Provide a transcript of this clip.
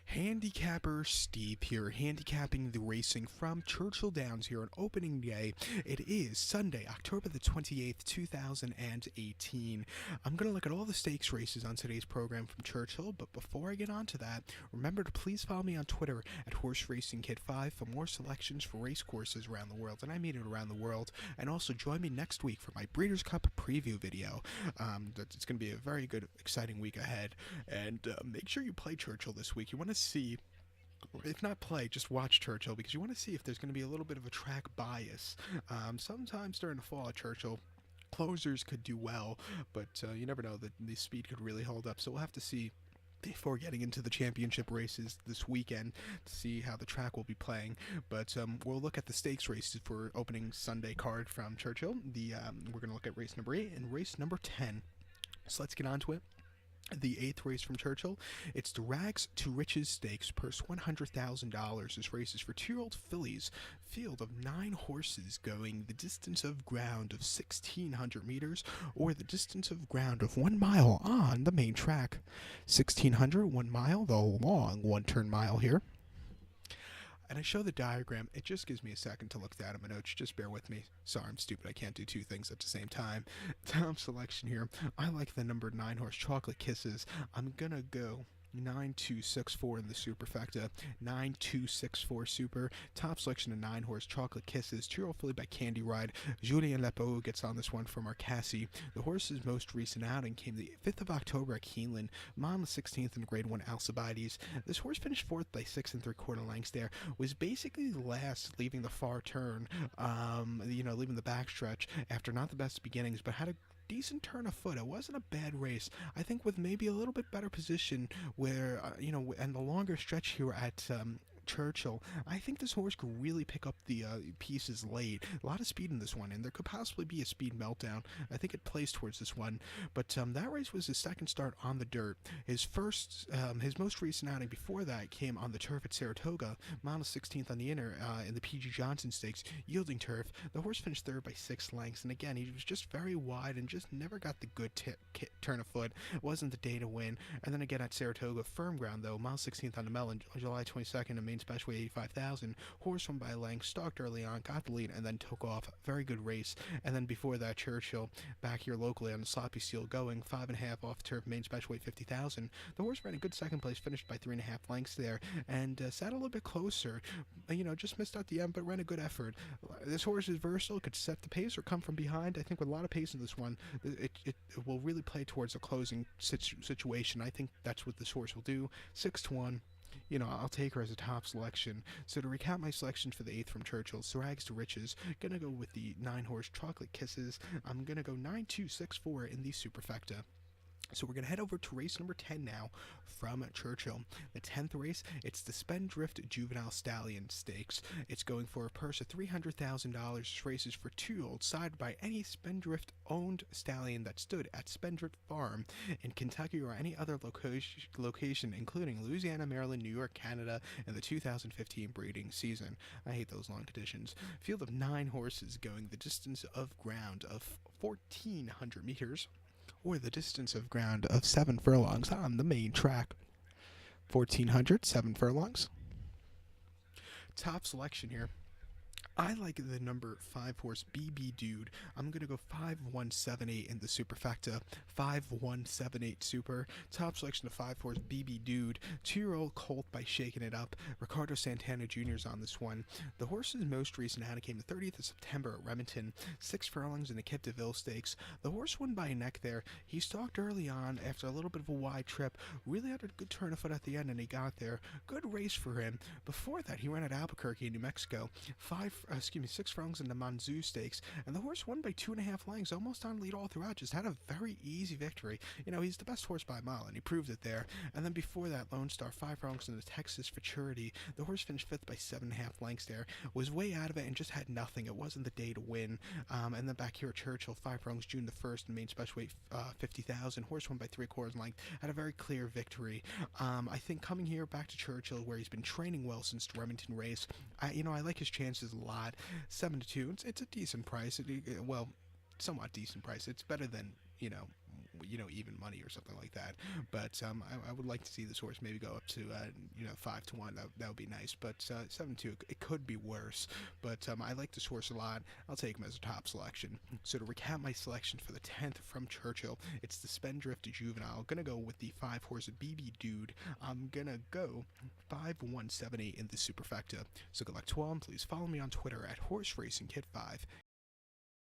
Handicapper Steve here, handicapping the racing from Churchill Downs here on opening day. It is Sunday, October the 28th, 2018. I'm going to look at all the stakes races on today's program from Churchill, but before I get on to that, remember to please follow me on Twitter at Horse Racing Kid 5 for more selections for race courses around the world, and I mean it around the world. And also join me next week for my Breeders' Cup preview video. It's going to be a very good, exciting week ahead, and make sure you play Churchill this week. You want to see, if not play, just watch Churchill, because you want to see if there's going to be a little bit of a track bias. Sometimes during the fall at Churchill, closers could do well, but you never know that the speed could really hold up. So we'll have to see before getting into the championship races this weekend to see how the track will be playing. But we'll look at the stakes races for opening Sunday card from Churchill. We're going to look at race number 8 and race number 10. So let's get on to it. The 8th race from Churchill, it's the Rags to Riches Stakes, purse $100,000. This race is for 2-year-old fillies, field of 9 horses going the distance of ground of 1,600 meters, or the distance of ground of 1 mile on the main track. 1,600, 1 mile, the long one-turn mile here. And I show the diagram. It just gives me a second to look down at my notes. Just bear with me. Sorry, I'm stupid. I can't do two things at the same time. Top selection here. I like the number 9 horse, Chocolate Kisses. I'm going to go 9264 in the superfecta. 9264 super. Top selection of 9 horse, Chocolate Kisses. 2-year-old filly by Candy Ride. Julien Lepeau gets on this one from Arcassi. The horse's most recent outing came the 5th of October at Keeneland. Mile the 16th in Grade 1 Alcibiades. This horse finished 4th by 6 3/4 lengths there. Was basically last, leaving the far turn, leaving the backstretch after not the best beginnings, but had a decent turn of foot. It wasn't a bad race. I think with maybe a little bit better position where, and the longer stretch here at Churchill, I think this horse could really pick up the pieces late. A lot of speed in this one, and there could possibly be a speed meltdown. I think it plays towards this one, but that race was his second start on the dirt. His most recent outing before that came on the turf at Saratoga, mile 16th on the inner in the P.G. Johnson Stakes, yielding turf. The horse finished 3rd by 6 lengths, and again, he was just very wide and just never got the good turn of foot. It wasn't the day to win. And then again at Saratoga, firm ground though, mile 16th on the Melon, July 22nd, and main special weight 85,000. Horse won by a length, stalked early on, got the lead, and then took off. Very good race. And then before that, Churchill, back here locally on the sloppy steel, going 5.5 off turf, main special weight 50,000. The horse ran a good second place, finished by 3.5 lengths there, and sat a little bit closer. Just missed out the end, but ran a good effort. This horse is versatile, could set the pace or come from behind. I think with a lot of pace in this one, it will really play towards a closing situation. I think that's what this horse will do. 6-1. I'll take her as a top selection. So to recap my selections for the 8th from Churchill, Rags to Riches, gonna go with the 9 horse, Chocolate Kisses. I'm gonna go 9264 in the superfecta. So we're going to head over to race number 10 now from Churchill. The 10th race, it's the Spendthrift Juvenile Stallion Stakes. It's going for a purse of $300,000. This race is for 2-year-olds, sided by any Spendthrift-owned stallion that stood at Spendthrift Farm in Kentucky or any other location, including Louisiana, Maryland, New York, Canada, in the 2015 breeding season. I hate those long conditions. Field of 9 horses going the distance of ground of 1,400 meters. Or the distance of ground of 7 furlongs on the main track. 1,400, 7 furlongs. Top selection here. I like the number 5 horse, BB Dude. I'm going to go 5178 in the superfecta. 5178 super. Top selection of 5 horse, BB Dude. 2-year-old colt by Shaking It Up. Ricardo Santana Jr. is on this one. The horse's most recent outing came the 30th of September at Remington. 6 furlongs in the Kip DeVille Stakes. The horse won by a neck there. He stalked early on after a little bit of a wide trip. Really had a good turn of foot at the end, and he got there. Good race for him. Before that, he ran at Albuquerque, New Mexico. 6 furlongs in the Manzou Stakes, and the horse won by 2.5 lengths, almost on lead all throughout. Just had a very easy victory. He's the best horse by a mile, and he proved it there. And then before that, Lone Star, 5 furlongs in the Texas Futurity. The horse finished 5th by 7.5 lengths there. Was way out of it and just had nothing. It wasn't the day to win. And then back here at Churchill, 5 furlongs, June the 1st, and main special weight 50,000. Horse won by 3/4 length. Had a very clear victory. I think coming here back to Churchill, where he's been training well since the Remington race, I like his chances a lot. 7-2. It's a decent price. Somewhat decent price. It's better than even money or something like that. But I would like to see this horse maybe go up to 5-1. That would be nice. But 7-2, it could be worse. But I like this horse a lot. I'll take him as a top selection. So to recap my selection for the 10th from Churchill, it's the Spendthrift Juvenile. Gonna go with the 5-horse BB Dude. I'm gonna go 5-1-7-8 in the superfecta. So good luck to all, and please follow me on Twitter at HorseRacingKid5.